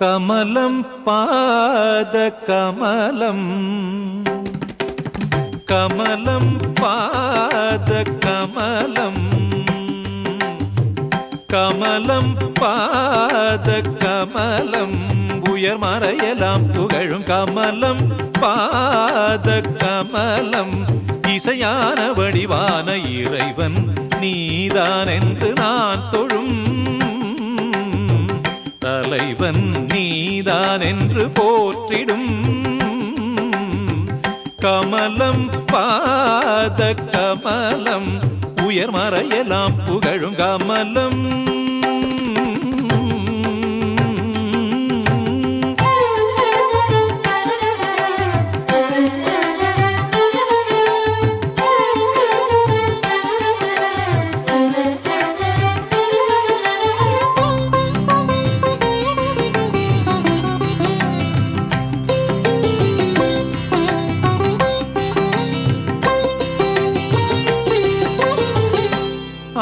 கமலம் பாத கமலம் கமலம் பாத கமலம் கமலம் பாத கமலம் உயர் மறையலாம் புகழும் கமலம் பாத கமலம் இசையான வடிவான இறைவன் நீதான் என்று நான் தொழும் தலைவன் நீதான் என்று போற்றிடும் கமலம் பாத கமலம் உயர் மறையலாம் புகழும் கமலம்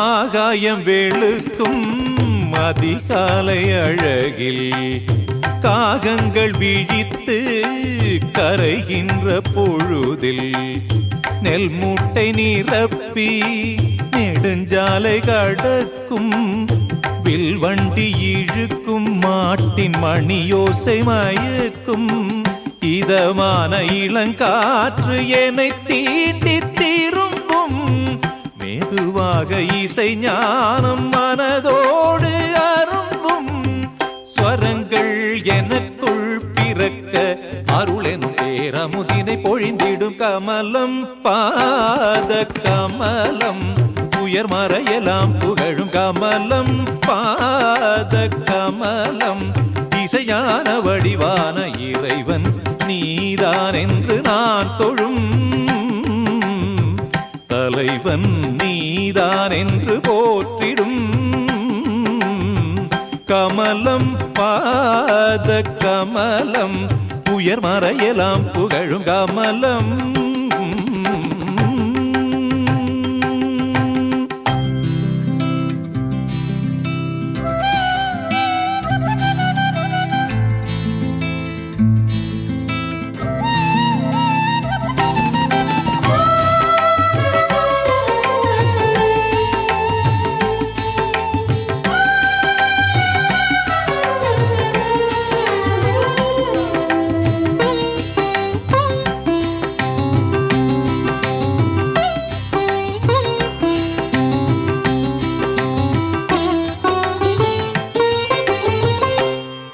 ஆகாயம் வெளுக்கும் அதிகாலை அழகில் காகங்கள் விழித்து கரைகின்ற பொழுதில் நெல் மூட்டை நிரப்பி நெடுஞ்சாலை கடக்கும் வில்வண்டி இழுக்கும் மாட்டின் மணியோசை மயக்கும் இதமான இளங்காற்று என்னை தீண்டி திரும்பும் மெதுவாக இசை ஞானம் மனதோடு அரும்பும் ஸ்வரங்கள் எனக்குள் பிறக்க அருளெனும் பேரமுதினை பொழிந்திடும் கமலம் பாத கமலம் உயர் மறையலாம் புகழும் கமலம் பாத கமலம் இசையான வடிவான இறைவன் நீதான் என்று நான் தொழும் தலைவன் நீதான் என்று போற்றிடும் கமலம் பாத கமலம் உயர் மறையலாம் புகழும் கமலம்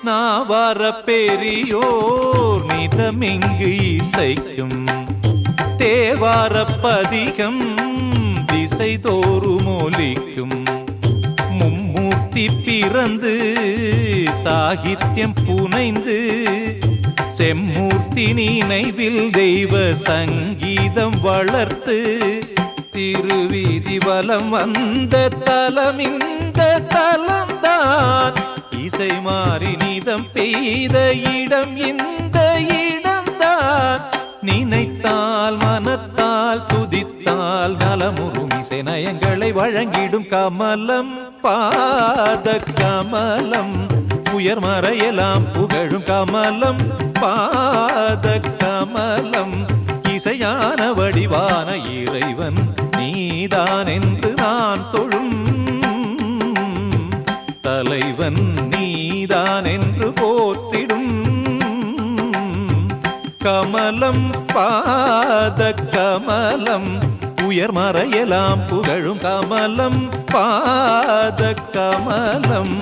நாவார பெரியோர் நிதமிங்கு இசைக்கும் தேவார பதிகம் திசை தோறும் ஒலிக்கும் மும்மூர்த்தி பிறந்து சாகித்யம் புனைந்து செம்மூர்த்தி நினைவில் தெய்வ சங்கீதம் வளர்த்து திருவீதி வலம் வந்த தலமிந்த தலம்தான் இசை மாறி நீதம் பெய்த இடம் இந்த இடம்தான் நினைத்தால் மனத்தால் துதித்தால் நலமுறும் இசை நயங்களை வழங்கிடும் கமலம் பாத கமலம் உயர் மறையலாம் புகழும் கமலம் பாத கமலம் இசையான வடிவான இறைவன் நீதான் என்று நான் தொழும் தலைவன் நீதான் என்று போற்றிடும் கமலம் பாத கமலம் உயர் மறையலாம் புகழும் கமலம் பாத கமலம்